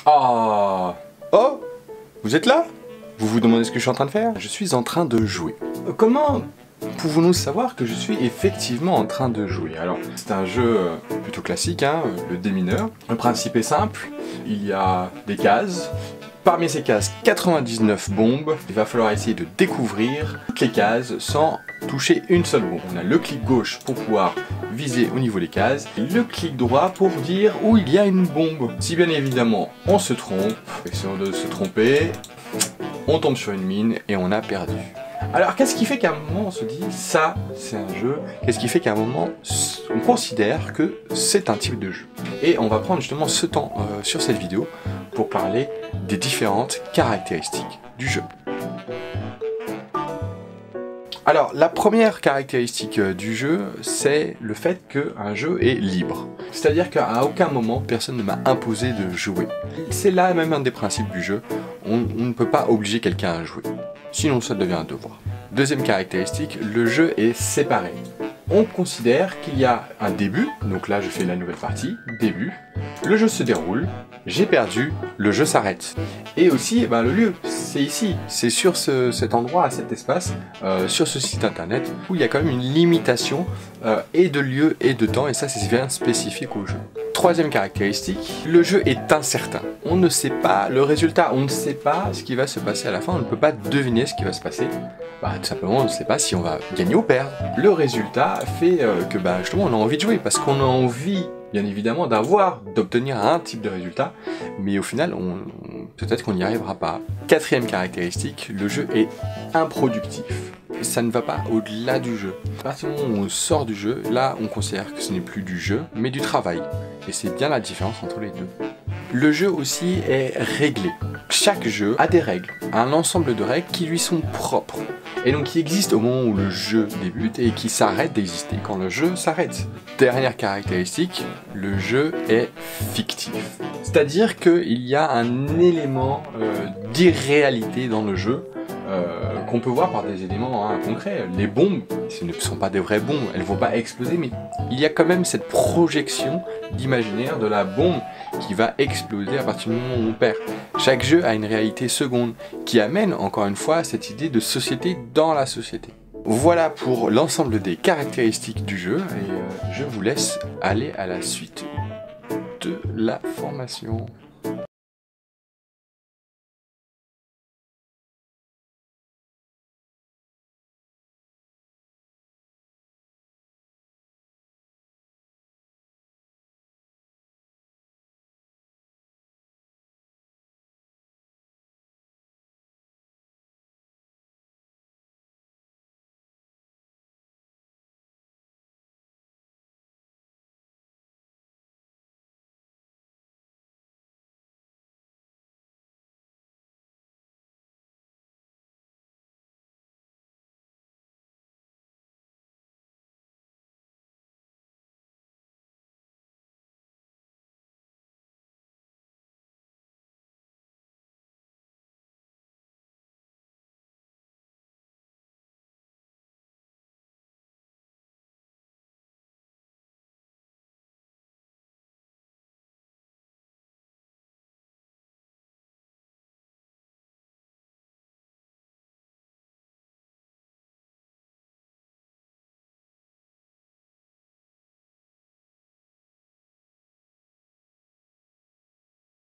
Oh, oh, vous êtes là? Vous vous demandez ce que je suis en train de faire? Je suis en train de jouer. Comment pouvons-nous savoir que je suis effectivement en train de jouer? Alors, c'est un jeu plutôt classique, hein, le démineur. Le principe est simple, il y a des cases. Parmi ces cases, 99 bombes. Il va falloir essayer de découvrir toutes les cases sans toucher une seule bombe. On a le clic gauche pour pouvoir viser au niveau des cases, et le clic droit pour dire où il y a une bombe. Si bien évidemment on se trompe, essayons de se tromper, on tombe sur une mine et on a perdu. Alors qu'est-ce qui fait qu'à un moment on se dit ça c'est un jeu? Qu'est-ce qui fait qu'à un moment on considère que c'est un type de jeu? Et on va prendre justement ce temps sur cette vidéo pour parler des différentes caractéristiques du jeu. Alors la première caractéristique du jeu, c'est le fait qu'un jeu est libre. C'est-à-dire qu'à aucun moment personne ne m'a imposé de jouer. C'est là même un des principes du jeu, on ne peut pas obliger quelqu'un à jouer. Sinon ça devient un devoir. Deuxième caractéristique, le jeu est séparé. On considère qu'il y a un début, donc là je fais la nouvelle partie, début, le jeu se déroule, j'ai perdu, le jeu s'arrête. Et aussi, le lieu, c'est ici, c'est sur cet endroit, à cet espace, sur ce site internet, où il y a quand même une limitation et de lieu et de temps, et ça c'est bien spécifique au jeu. Troisième caractéristique, le jeu est incertain. On ne sait pas le résultat, on ne sait pas ce qui va se passer à la fin, on ne peut pas deviner ce qui va se passer. Tout simplement, on ne sait pas si on va gagner ou perdre. Le résultat fait que justement on a envie de jouer, parce qu'on a envie, bien évidemment, d'obtenir un type de résultat, mais au final, peut-être qu'on n'y arrivera pas. Quatrième caractéristique, le jeu est improductif. Ça ne va pas au-delà du jeu. À partir du moment où on sort du jeu, là on considère que ce n'est plus du jeu, mais du travail. Et c'est bien la différence entre les deux. Le jeu aussi est réglé. Chaque jeu a des règles, un ensemble de règles qui lui sont propres. Et donc qui existent au moment où le jeu débute et qui s'arrêtent d'exister quand le jeu s'arrête. Dernière caractéristique, le jeu est fictif. C'est-à-dire qu'il y a un élément d'irréalité dans le jeu qu'on peut voir par des éléments concrets. Les bombes, ce ne sont pas des vraies bombes, elles ne vont pas exploser, mais il y a quand même cette projection d'imaginaire de la bombe qui va exploser à partir du moment où on perd. Chaque jeu a une réalité seconde qui amène encore une fois cette idée de société dans la société. Voilà pour l'ensemble des caractéristiques du jeu et je vous laisse aller à la suite de la formation.